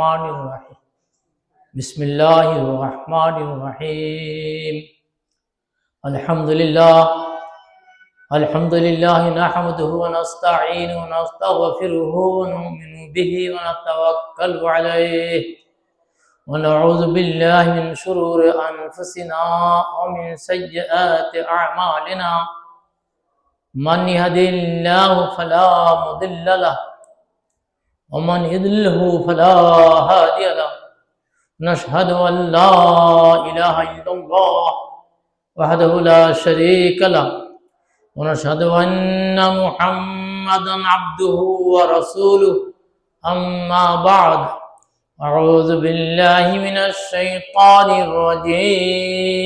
الرحمن الرحيم بسم الله الرحمن الرحيم الحمد لله نحمده ونستعينه ونستغفره ونؤمن به ونتوكل عليه ونعوذ بالله من شرور أنفسنا ومن سيئات أعمالنا من يهده الله فلا مضل له ومن يضلله فلا هادي له نشهد أن لا إله إلا الله وحده لا شريك له ونشهد أن محمدا عبده ورسوله أما بعد أعوذ بالله من الشيطان الرجيم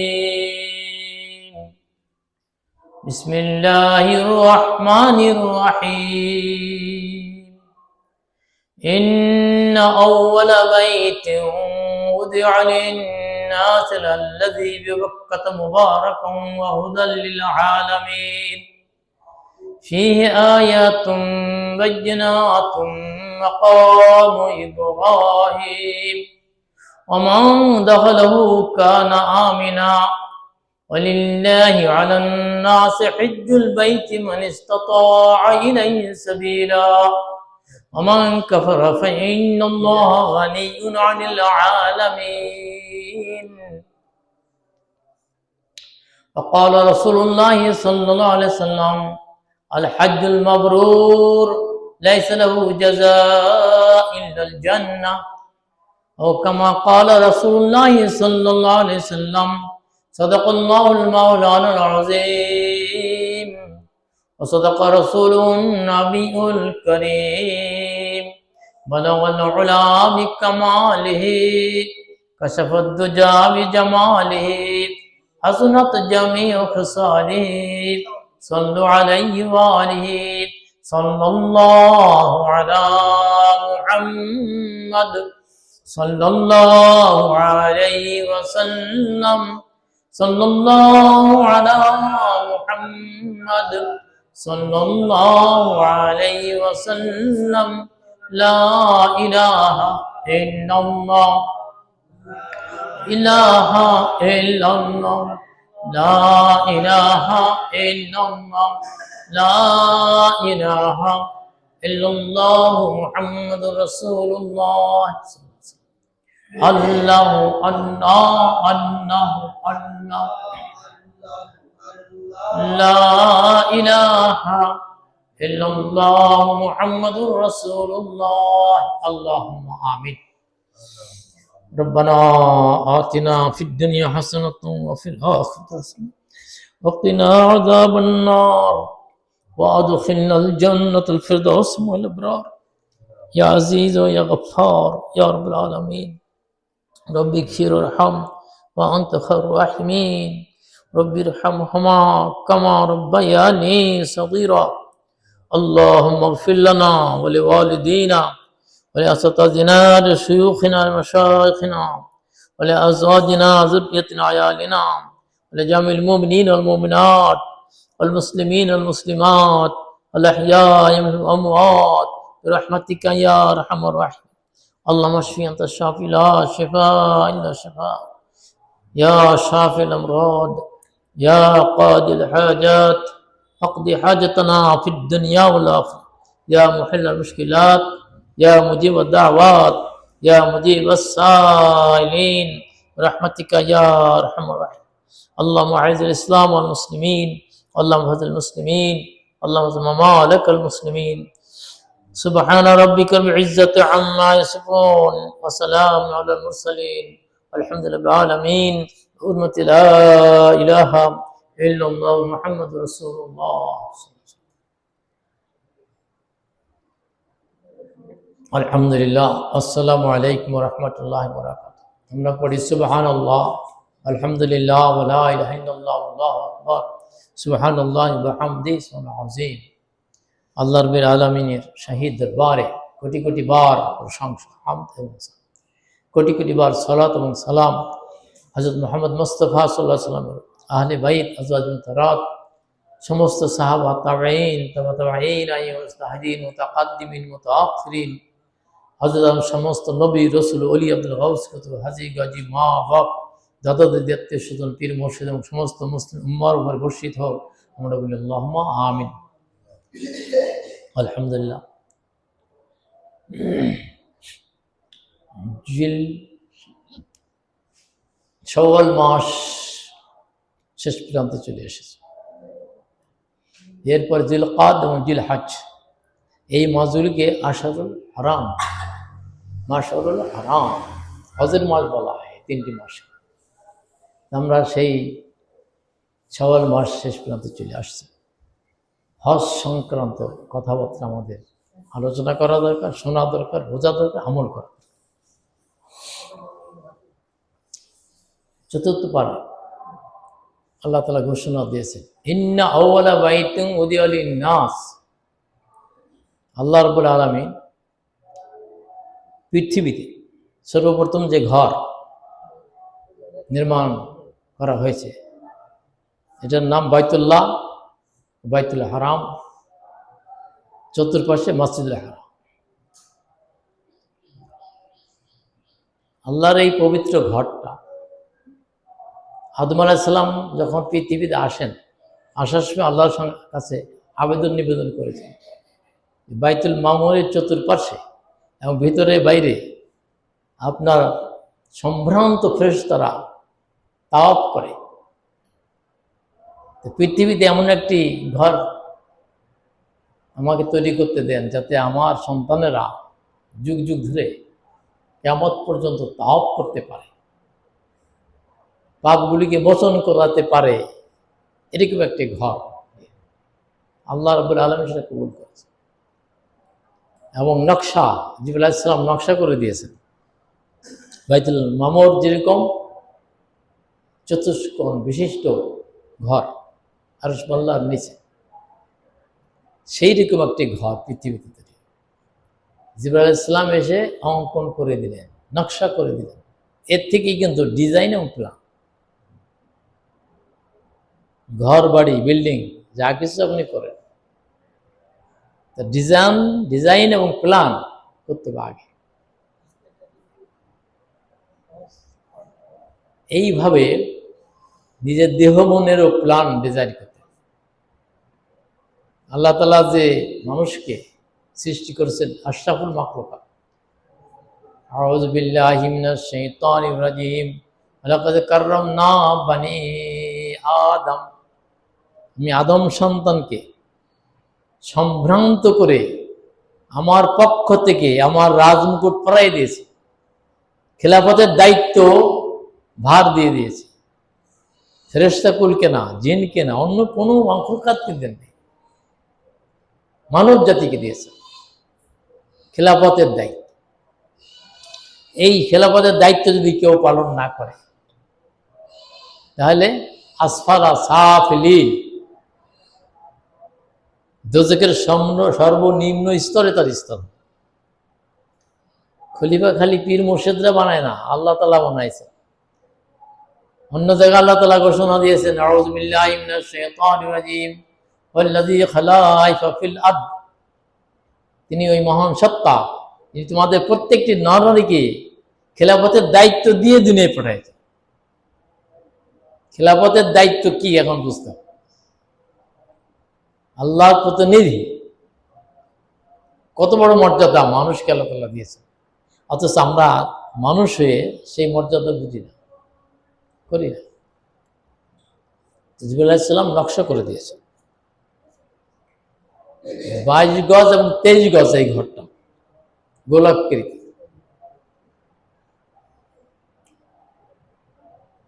بسم الله الرحمن الرحيم إن أول بيت وضع للناس الذي ببكة مباركا وهدى للعالمين فيه آيات بينات مقام إبراهيم ومن دخله كان آمنا ولله على الناس حج البيت من استطاع إليه سبيلا ومن كفر فإن الله غني عن العالمين وقال رسول الله صلى الله عليه وسلم الحج المبرور ليس له جزاء إلا الجنة أو كما قال رسول الله صلى الله عليه وسلم صدق الله المولان العظيم وصدق رسوله النبي الكريم بلغ العلا بكماله كشف الدجى بجماله حسنت جميع خصاله صلوا عليه وآله صلى الله على محمد صلى الله عليه وسلم صلى الله على محمد صلى الله عليه وسلم لا إله إلا الله إله إلا الله لا إله إلا الله لا إله إلا الله محمد رسول الله الله الله الله الله لا إله إلا الله محمد رسول الله اللهم آمين ربنا آتنا في الدنيا حسنة وفي الآخرة حسنة وقنا عذاب النار وأدخلنا الجنة الفردوس مع الأبرار يا عزيز ويا غفار يا رب العالمين رب اغفر وارحم وأنت خير الراحمين رب ارحمهما كما ربياني صغيرا اللهم اغفر لنا ولوالدينا ولأساتذتنا لشيوخنا لمشايخنا ولأزواجنا ذريتنا عيالنا ولجميع المؤمنين والمؤمنات والمسلمين والمسلمات الأحياء من الأموات برحمتك يا أرحم الراحمين اللهم اشف أنت الشافي لا شفاء إلا شفاء يا شافي الأمراض يا قاضي الحاجات اقضي حاجتنا في الدنيا والآخرة يا محل المشكلات يا مجيب الدعوات يا مجيب السائلين برحمتك يا أرحم الراحمين اللهم أعز الإسلام والمسلمين اللهم اهد المسلمين اللهم اهد ممالك المسلمين سبحان ربك رب العزة عما يصفون وسلام على المرسلين الحمد لله العالمين حرمة لا إله إلا الله محمد رسول الله আলহামদুলিল্লাহ আসসালামু আলাইকুম ওয়া রাহমাতুল্লাহি ওয়া বারাকাতুহু আমরা পড়ি সুবহানাল্লাহ আলহামদুলিল্লাহ ওয়া লা ইলাহা ইল্লাল্লাহ আল্লাহু আকবার সুবহানাল্লাহি ওয়া বিহামদিহি সুবহানাল আযীম আল্লাহ রাব্বুল আলামিনের শাহী দরবারে কোটি কোটি বার প্রশংসা হামদ এবং কোটি কোটি বার সালাত এবং সালাম হযরত মুহাম্মদ মুস্তাফা সাল্লাল্লাহু আলাইহি ওয়াসাল্লামের আহলে বাইত আজওয়াজ মুতাহহারাত সমস্ত সাহাবা তাবেঈন তাবে তাবেঈন মুজতাহিদিন মুতাকাদ্দিমিন মুতাআখিরিন হযরত সমস্ত নবী রসুল অলি আব্দুল গাউস হাজী গাজী মা বাপ দাদা দাদি আত্মীয় স্বজন পীর মুর্শিদ এবং সমস্ত মুসলিম উম্মার উপর বর্ষিত হোক। আমরা বলি আল্লাহুম্মা আমিন। আলহামদুলিল্লাহ। জিল শাওয়াল মাস শেষ প্রান্তে চলে এসেছে। এরপর জিলকাদ এবং জিলহজ, এই মাসগুলিকে আশারুল হারাম, মাশারুল হারাম, হজের মাস বলা হয় তিনটি মাস। আমরা সেই শাওয়াল মাস শেষ প্রান্তে চলে আসছি। হজ সংক্রান্ত কথাবার্তা আমাদের আলোচনা করা দরকার, শোনা দরকার, বোঝা দরকার, আমল করা। চতুর্থ পারা আল্লাহ তাআলা ঘোষণা দিয়েছেন, ইন্না আউওয়ালা বাইতিন উদিয়া লিন-নাস। আল্লাহ রাব্বুল আলামিন পৃথিবীতে সর্বপ্রথম যে ঘর নির্মাণ করা হয়েছে এটার নাম বাইতুল্লাহ, বাইতুল হারাম, চতুর্পাশে মসজিদুল হারাম। আল্লাহর এই পবিত্র ঘরটা আদম আলাইহিস সালাম যখন পৃথিবীতে আসেন, আসার সময় আল্লাহর কাছে আবেদন নিবেদন করেছেন, বাইতুল মামুরের চতুর্পাশে এবং ভিতরে বাইরে আপনার সম্ভ্রান্ত ফেরেশতারা তাওয়াফ করে। পৃথিবীতে এমন একটি ঘর আমাকে তৈরি করতে দেন যাতে আমার সন্তানেরা যুগ যুগ ধরে কিয়ামত পর্যন্ত তাওয়াফ করতে পারে, পাপগুলিকে মোচন করাতে পারে, এরকম একটি ঘর আল্লাহ রাব্বুল আলামিন সেটা কবুল করেছেন। এবং নকশা জিবরাইল আলাইহিস সালাম নকশা করে দিয়েছেন। বাইতুল মামুর যেরকম চতুষ্কোণ বিশিষ্ট ঘর আরশ আল্লাহর নিচে, সেই রকম একটি ঘর পৃথিবীতে তৈরি। জিবরাইল আলাইহিস সালাম এসে অঙ্কন করে দিলেন, নকশা করে দিলেন। এর থেকেই কিন্তু ডিজাইন এবং প্ল্যান, ঘর বাড়ি বিল্ডিং যা কিছু আপনি করেন, ডিজাইন এবং প্ল্যান করতে হবে আগে। এইভাবে নিজের দেহ মনেরও প্ল্যান ডিজাইন করতে। আল্লাহ তাআলা যে মানুষকে সৃষ্টি করেছেন আশরাফুল মাখলুকাত, আউযু বিল্লাহি মিনাশ শাইতানির রাজিম, লাকাদ কাররামনা বানি আদম। আমি আদম সন্তানকে সম্ভ্রান্ত করে আমার পক্ষ থেকে আমার রাজমুকুট পরাই দিয়েছি, খেলাফতের দায়িত্ব ভার দিয়ে দিয়েছি। ফেরেশতা কুলকে না, জিনকে না, অন্য কোনো মাখলুকাতকে দেননি, মানব জাতিকে দিয়েছে খেলাফতের দায়িত্ব। এই খেলাফতের দায়িত্ব যদি কেউ পালন না করে তাহলে আসফালা সাফিলিন, দোজখের সর্বনিম্ন স্তরে তার স্তর। খলিফা খালি পীর মুর্শিদরা বানায় না, আল্লাহ তাআলা বানাইছে। অন্য জায়গায় আল্লাহ তাআলা ঘোষণা দিয়েছেন, আউযু বিল্লাহি মিনাশ শাইতানির রাজিম, ওয়াল্লাযী খালাকা ফিল আরদ। তিনি ওই মহান সত্তা যিনি তোমাদের প্রত্যেকটি নরনারীকে খেলাফতের দায়িত্ব দিয়ে দুনিয়ায় পাঠাইছে। খেলাফতের দায়িত্ব কি এখন বুঝতে হবে। আল্লাহর প্রতিনিধি, কত বড় মর্যাদা মানুষকে আল্লাহ তাআলা দিয়েছে, অথচ আমরা মানুষ হয়ে সেই মর্যাদা বুঝি না, করি না। জিবরাইল আলাইহিস সালাম নকশা করে দিয়েছে 22 গজ এবং 23 গজ এই ঘরটা গোলাকৃতি।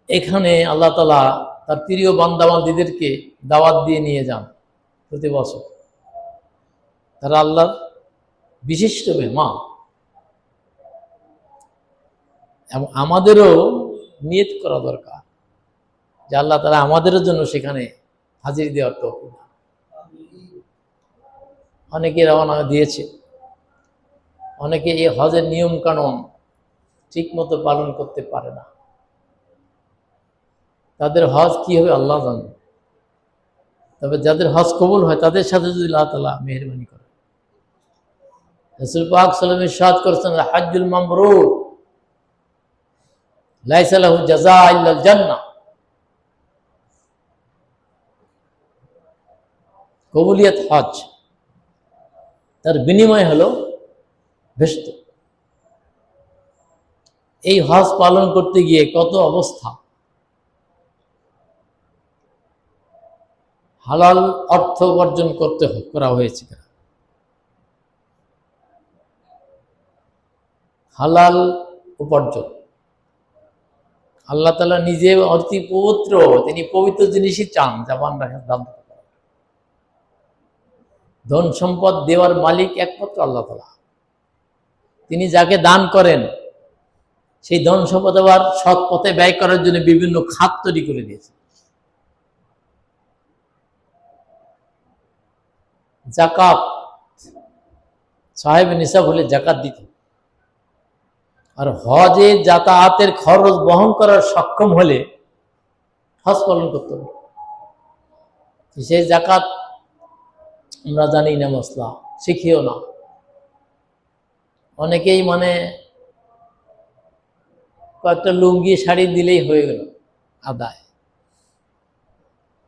এখানে আল্লাহ তাআলা তার প্রিয় বান্দাবান্দীদেরকে দাওয়াত দিয়ে নিয়ে যান প্রতি বছর। তারা আল্লাহর বিশিষ্ট মেহমান, এবং আমাদেরও নিয়ত করা দরকার যে আল্লাহ তাআলা আমাদের জন্য সেখানে হাজির দেওয়ার তৌফিক। অনেকে রওনা দিয়েছে, অনেকে এই হজের নিয়ম কানুন ঠিক মতো পালন করতে পারে না। তাদের হজ কি হবে আল্লাহ জানে। তবে যাদের হজ কবুল হয় তাদের সাথে যদি আল্লাহ তাআলা মেহেরবানি করে, রাসূল পাক সাল্লাল্লাহু আলাইহি ওয়াসাল্লাম ইরশাদ করেছেন, হাজ্জুল মাবরুর লাইসা লাহু জাযা ইল্লাল জান্নাহ। কবুলিয়ত হজ, তার বিনিময় হলো বেহেশত। এই হজ পালন করতে গিয়ে কত অবস্থা, হালাল অর্থ উপার্জন করা হয়েছে, হালাল উপার্জন। আল্লাহ তাআলা নিজে অতি পবিত্র, তিনি পবিত্র জিনিসই চান। যেমন ধন সম্পদ দেওয়ার মালিক একমাত্র আল্লাহ তাআলা। তিনি যাকে দান করেন সেই ধন সম্পদ আবার সৎ পথে ব্যয় করার জন্য বিভিন্ন খাত তৈরি করে দিয়েছে। যাকাত, সাহেব নিসাব হলে যাকাত দিত। আর হজে যাতায়াতের খরচ বহন করার সক্ষম হলে হজ পালন করতে হবে। সেই যাকাত আমরা জানি না, মশলা শিখিও না। অনেকেই কয়েকটা লুঙ্গি শাড়ি দিলেই হয়ে গেল আদায়,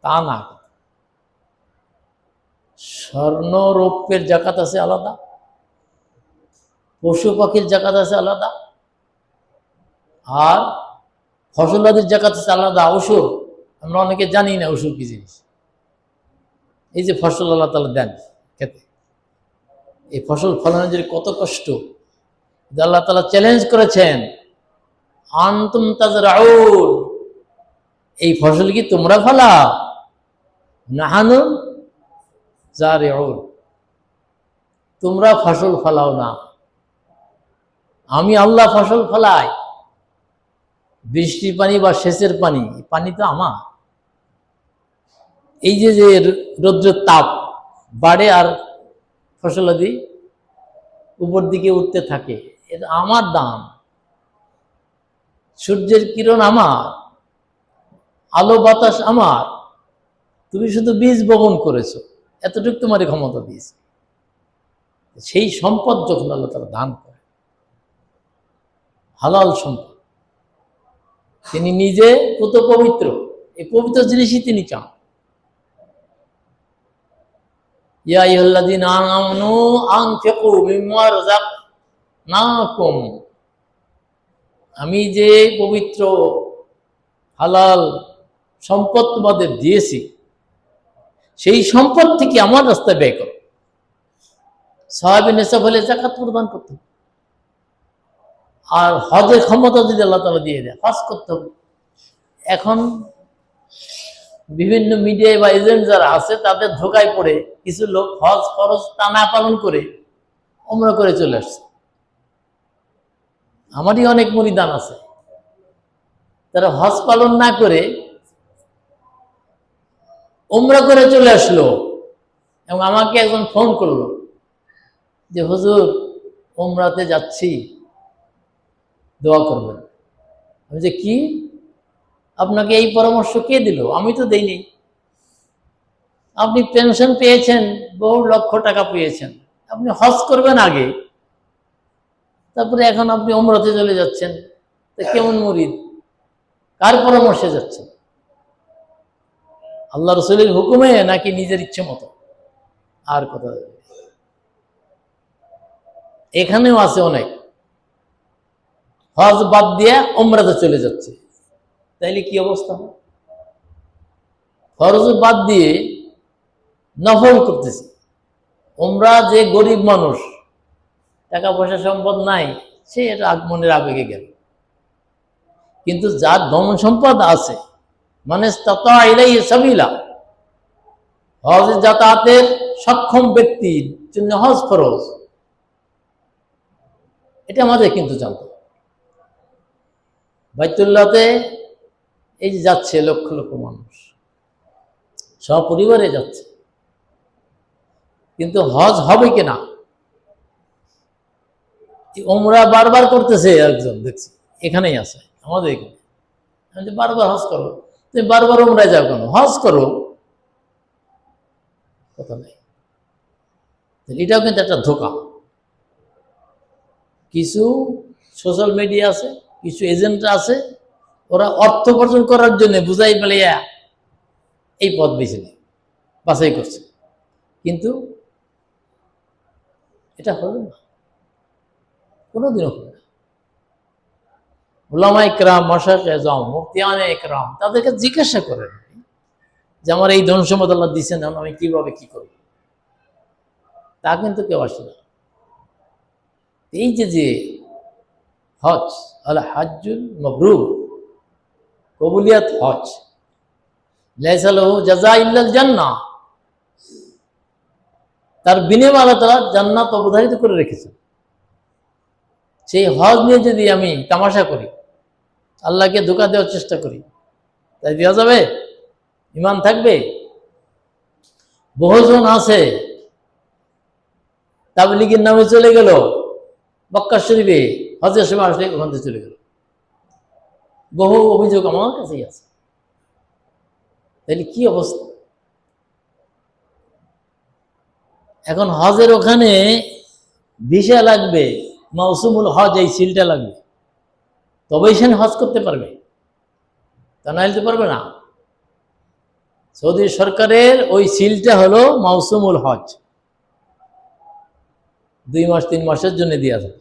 তা না। স্বর্ণ রৌপ্যের যাকাত আছে আলাদা, পশু পাখির যাকাত আছে আলাদা, আর ফসলাদির যাকাত আছে আলাদা। ওষুধ আমরা অনেকে জানি না ওষুধ কি জিনিস। এই যে ফসল আল্লাহ তাআলা দেন খেতে, এই ফসল ফলানোর জন্য কত কষ্ট, আল্লাহ তাআলা চ্যালেঞ্জ করেছেন, আনতুম তাজরাউন, এই ফসল কি তোমরা ফলাও? নাহানু জারিউন, তোমরা ফসল ফলাও না, আমি আল্লাহ ফসল ফলাই। বৃষ্টির পানি বা সেচের পানি, পানি তো আমার। এই যে রৌদ্রের তাপ বাড়ে আর ফসলাদি উপর দিকে উঠতে থাকে, এটা আমার দান। সূর্যের কিরণ আমার, আলো বাতাস আমার, তুমি শুধু বীজ বপন করেছো, এতটুকু তোমার ক্ষমতা দিয়েছে। সেই সম্পদ যখন আল্লাহ তাআলা দান করে, হালাল সম্পদ, তিনি নিজে কত পবিত্র, এই পবিত্র জিনিসই তিনি চান। ইয়া আইয়ুহাল্লাযীনা আমানু আনফিকু মিম্মা রাযাকনাকুম, আমি যে পবিত্র হালাল সম্পদ তোমাদের দিয়েছি, সেই সম্পদ থেকে আমার রাস্তায় ব্যয় করো। সাহাবী নিসাব হলে যাকাত প্রদান করতে হবে। আর হজের ক্ষমতা যদি আল্লাহ তাআলা দিয়ে দেয়, হজ করতে হবে। এখন বিভিন্ন মিডিয়ায় বা এজেন্ট যারা আছে তাদের ধোকায় পড়ে কিছু লোক হজ ফরজ তা না পালন করে উমরা করে চলে আসছে। আমারই অনেক মুরিদান আছে, তারা হজ পালন না করে উমরা করে চলে আসলো, এবং আমাকে একজন ফোন করলো যে হুজুর উমরাতে যাচ্ছি, দোয়া করবেন। আমি যে কি, আপনাকে এই পরামর্শ কে দিল? আমি তো দেইনি। আপনি পেনশন পেয়েছেন, বহু লক্ষ টাকা পেয়েছেন, আপনি হজ করবেন আগে, তারপরে এখন আপনি উমরাতে চলে যাচ্ছেন। তা কেমন মুরিদ, কার পরামর্শে যাচ্ছেন? আল্লাহ রাসূলের হুকুমে নাকি নিজের ইচ্ছে মতো? আর কথা, এখানেও আছে অনেক হজ বাদ দিয়ে উমরাতে চলে যাচ্ছে। তাইলে কি অবস্থা? ফরজ বাদ দিয়ে নফল করতেছে। উমরা, যে গরিব মানুষ, টাকা পয়সা সম্পদ নাই, সে এটা আগমনের আবেগে গেল। কিন্তু যার ধন সম্পদ আছে, মানে ইসতাতা ইলাইহি সাবিলা, হজ যাতায়াতের সক্ষম ব্যক্তির জন্য হজ ফরজ, এটা আমাদের কিন্তু জানতো। বাইতুল্লাহতে এই যে যাচ্ছে লক্ষ লক্ষ মানুষ, সপরিবারে যাচ্ছে, কিন্তু হজ হবে কিনা, উমরা বারবার করতেছে একজন, দেখছি এখানেই আছে আমাদের এখানে। আমি বারবার হজ করো, তুমি বারবার উমরায় যাও কেন? হজ করো, কথা নেই। এটাও কিন্তু একটা ধোঁকা। কিছু সোশ্যাল মিডিয়া আছে, কিছু এজেন্টরা আছে, ওরা অর্থ উপার্জন করার জন্য বুঝাই পেলিয়া এই পথ বেছে নেয়, বাছাই করছে। কিন্তু এটা হলো না, কোনোদিনও হবে না। উলামা ইকরাম, মাশায়েখ আযম, মুফতিয়ানে ইকরাম তাদেরকে জিজ্ঞাসা করেন যে আমার এই ধন সম্পদ আল্লাহ দিচ্ছেন, আমি কিভাবে কি করব? তা কিন্তু কেউ আসে না। এই যে হজ, আল হাজ্জুল মাবরুর, কবুলিয়াত হজ, লাইসা লাহু জাযা ইল্লাল জান্নাহ, তার বিনিময়ে আল্লাহ তাআলা জান্নাত অবধারিত করে রেখেছেন। সেই হজ নিয়ে যদি আমি তামাশা করি, আল্লাহকে ধোঁকা দেওয়ার চেষ্টা করি, তাই দেওয়া যাবে? ঈমান থাকবে? বহুজন আছে তাবলীগের নামে চলে গেল মক্কা শরীফে, হজের সময় আসলে ওখান থেকে চলে গেল। বহু অভিযোগ আমার কাছেই আছে। তাহলে কি অবস্থা? এখন হজের ওখানে ভিসা লাগবে, মৌসুমুল হজ, এই সিলটা লাগবে, তবেই সে হজ করতে পারবে, তা নাহলে তো পারবে না। সৌদি সরকারের ওই সিলটা হলো মৌসুমুল হজ, 2 মাস 3 মাসের জন্য দেওয়া যাবে।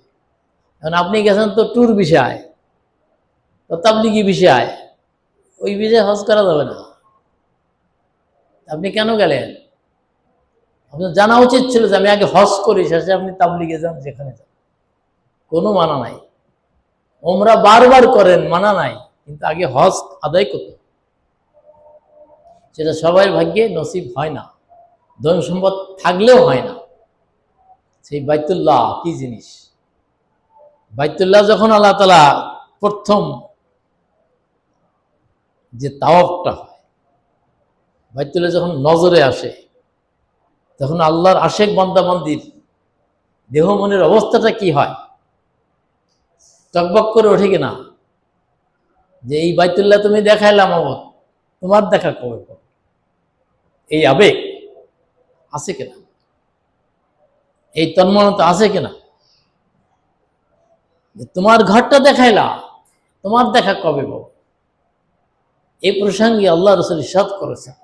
এখন আপনি গেছেন তো ট্যুর ভিসায়, তো তাবলিগি ভিসায়, ওই ভিসায় হজ করা যাবে না। আপনি কেন গেলেন? আপনার জানা উচিত ছিল যে আমি আগে হজ করি, শেষে আপনি তাবলিগে যান, যেখানে যান, কোনো মানা নাই। ওমরা বারবার করেন, মানা নাই, কিন্তু আগে হজ আদায় করতে, সেটা সবাই ভাগ্যে নসিব হয় না, ধন সম্পদ থাকলেও হয় না। সেই বাইতুল্লাহ কি জিনিস? বাইতুল্লাহ যখন আল্লাহ তাআলা প্রথম যে তাওয়াফটা হয়, বাইতুল্লাহ যখন নজরে আসে, তখন আল্লাহর আশেক বান্দা বান্দির দেহ মনের অবস্থাটা কি হয়? টকবক করে ওঠে কিনা যে এই বাইতুল্লাহ তুমি দেখাইলাম, তোমার দেখা কবে পাবো? এই আবেগ আছে কিনা? এই তন্ময়তা আছে কিনা? তোমার ঘরটা দেখাইলা, তোমার দেখা কবে পাবো? এই প্রসঙ্গে আল্লাহ রাসূল ইরশাদ করেছেন,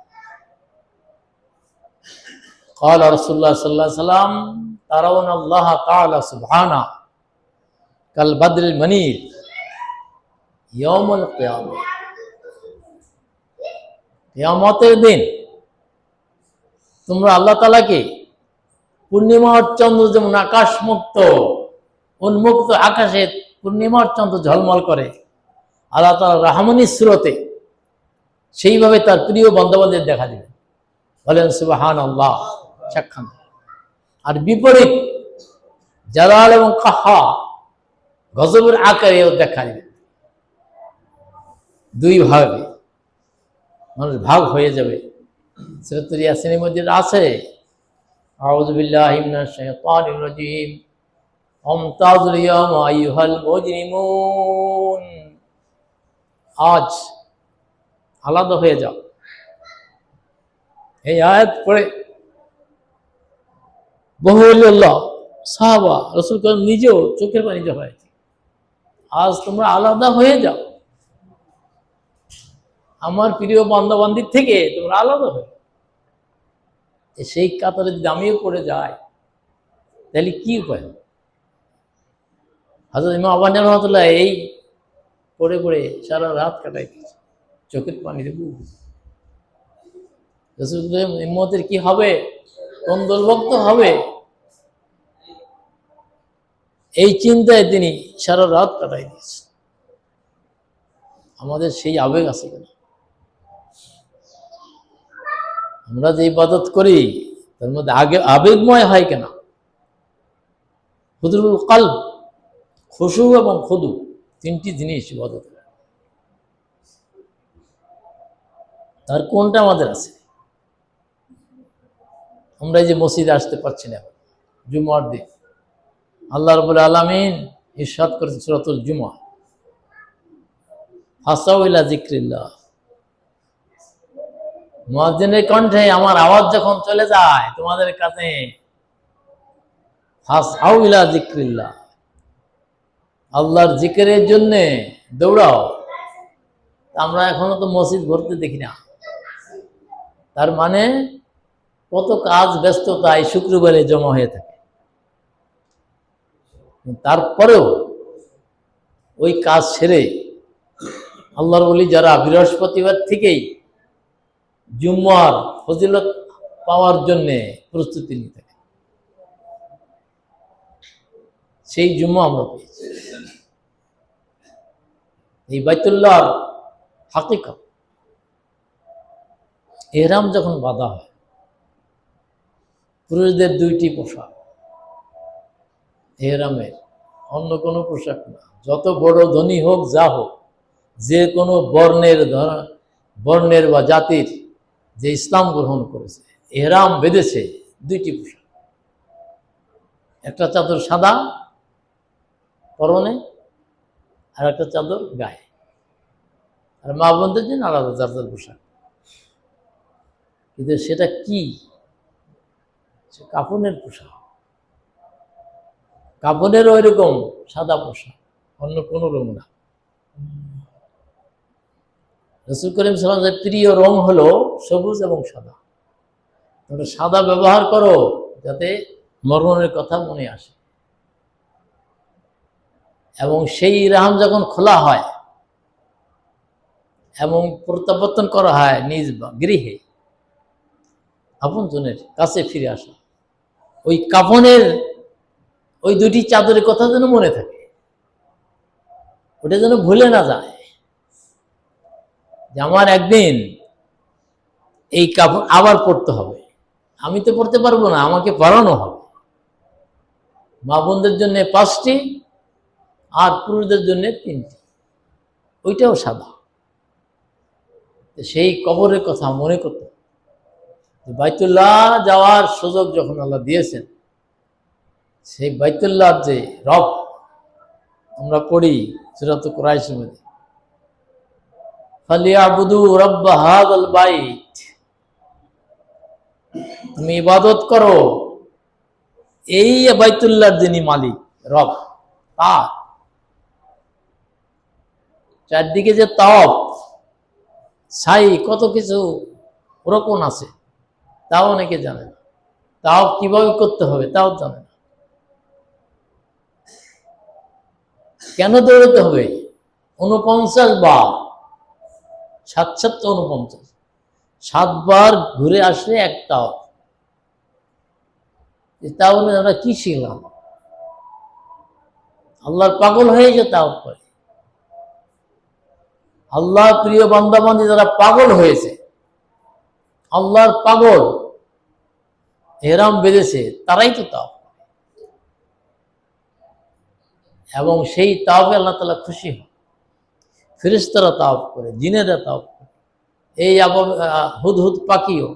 قال رسول الله صلى الله عليه وسلم ترون الله تعالى سبحانه كالبدر المنير يوم القيامة। কিয়ামতের দিন তোমরা আল্লাহ তাআলাকে পূর্ণিমার চন্দ্র যেমন আকাশ মুক্ত, উন্মুক্ত আকাশে পূর্ণিমার চন্দ্র ঝলমল করে আল্লাহ তাআলা রহমানি সূরতে, সেইভাবে তার প্রিয় বান্দাবান্দিদের দেখা দিবেন। বলেন সুবহানাল্লাহ, সাক্ষাৎ। আর বিপরীত জালাল এবং কাহ্হার, গজবের আকারেও দেখা দিবে। 2 ভাগে মানুষ ভাগ হয়ে যাবে। সূরাতুল ইয়াসিনের মধ্যে আছে, আউযু বিল্লাহি মিনাশ শাইতানির রাজীম, আমতাযুল ইয়াওমা আইয়ুহাল মুজরিমুন, আজ আলাদা হয়ে যাও। এই আয়াত পড়ে বহু আল্লাহ সাহাবা, রাসূল নিজেও চোখের পানি জড়াইছে, আজ তোমরা আলাদা হয়ে যাও, আমার প্রিয় বান্দাবান্দির থেকে তোমরা আলাদা হয়ে। সেই কাতারে যদি আমিও পড়ে যাই, তাহলে কি উপায়? হযরত ইমাম আবু হানিফা রাহমাতুল্লাহ এই পড়ে পড়ে সারা রাত কাটাই দিয়েছে, চোখের পানি দেবো। রাসূলের উম্মতের কি হবে, কোন দলভুক্ত হবে, এই চিন্তায় তিনি সারা রাত কাটাই দিয়েছে। আমাদের সেই আবেগ আছে কিনা? আমরা যে ইবাদত করি তার মধ্যে আবেগময় হয় কিনা? হুদুরুল কলব, খুশু এবং খুদু, 3টি জিনিস ইবাদত। তার কোনটা আমাদের আছে? আমরা এই যে মসজিদে আসতে পারছি না, জুমার দিন আল্লাহ রাব্বুল আলামিন ইরশাদ করেছেন সূরাতুল জুমআ, ফাসাউ ইলা যিকরিল্লাহ। মুয়াজ্জিনের কণ্ঠে আমার আওয়াজ যখন চলে যায় তোমাদের কাছে, ফাসাউ ইলা যিকরিল্লাহ, আল্লাহর জিকিরের জন্যে দৌড়াও। আমরা এখনো তো মসজিদ ভরতে দেখি না। তার মানে কত কাজ ব্যস্ততায় শুক্রবারে জমা হয়ে থাকে। তারপরেও ওই কাজ সেরে আল্লাহর ওলি যারা বৃহস্পতিবার থেকেই জুম্মার ফজিলত পাওয়ার জন্যে প্রস্তুতি নিতে থাকে, সেই জুম্মা আমরা পেয়েছি। এই বাইতুল্লাহর হাকিকত, ইহরাম যখন বাঁধা হয়, পুরুষদের 2টি পোশাক ইহরামের, অন্য কোনো পোশাক না। যত বড় ধনী হোক, যা হোক, যে কোনো বর্ণের বা জাতির যে ইসলাম গ্রহণ করেছে, ইহরাম বেঁধেছে, 2টি পোশাক। একটা চাদর সাদা পরনে, আর একটা চাদর গায়ে। আর মা বোনদের জন্য আলাদা চাদর পোশাক। কিন্তু সেটা কি? কাফনের পোশাক। কাফনের ওই রকম সাদা পোশাক, অন্য কোনো রং না। রাসূল করিম সাল্লাল্লাহু আলাইহি ওয়াসাল্লামের প্রিয় রং হলো সবুজ এবং সাদা। তোমরা সাদা ব্যবহার করো যাতে মরণের কথা মনে আসে। এবং সেই ইহরাম যখন খোলা হয় এবং প্রত্যাবর্তন করা হয় নিজ গৃহে, আপনজনের কাছে ফিরে আসা, ওই কাফনের ওই 2টি চাদরের কথা যেন মনে থাকে, ওটা যেন ভুলে না যায় যে আমার একদিন এই কাফন আবার পড়তে হবে। আমি তো পড়তে পারবো না, আমাকে পড়ানো হবে। মা বোনদের জন্য 5টি আর পুরুষদের জন্য 3টি, ওইটাও সাদা। সেই কবরের কথা মনে করতে, বাইতুল্লাহ যাওয়ার সুযোগ যখন আল্লাহ দিয়েছেন, সেই বাইতুল্লাহর যে রব আমরা পড়ি সূরাতুল কুরাইশের মধ্যে, ফালিয়াবুদু রাব্ব হাযাল বাইত, তুমি ইবাদত করো এই বাইতুল্লাহর যিনি মালিক, রব, তার। চারদিকে যে তাওয়াফ সাই কত কিছু রকম আছে, তাও অনেকে জানে না। তাওয়াফ কিভাবে করতে হবে তাও জানে না। কেন দৌড়াতে হবে? 49 বার, 7 49, 7 বার ঘুরে আসলে এক তাওয়াফ। তাহলে আমরা কি শিখলাম? আল্লাহর পাগল হয়ে যে তাওয়াফ করে। আল্লাহ প্রিয় বান্দাবান্দি যারা পাগল হয়েছে, আল্লাহর পাগল, ইহরাম বেঁধেছে, তারাই তো তাওয়াফ। এবং সেই তাওয়াফে আল্লাহ তাআলা খুশি হয়। ফেরেশতারা তাওয়াফ করে, জিনেরা তাওয়াফ করে, এই হুদহুদ পাখিও,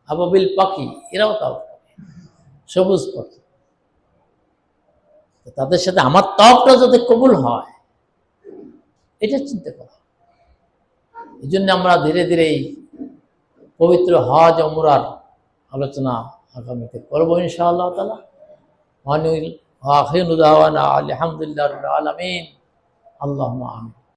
আবাবিল পাখি, এরাও তাওয়াফ করে, সবুজ পাখি। তাদের সাথে আমার তাওয়াফটা যাতে কবুল হয়, এটা চিন্তা করা। এই জন্য আমরা ধীরে ধীরে এই পবিত্র হজ ওমরার আলোচনা আগামীতে করবো ইনশাআল্লাহ তাআলা। আখিরু দাওয়ানা আলহামদুলিল্লাহি রাব্বিল আলামিন। আল্লাহুম্মা আমিন।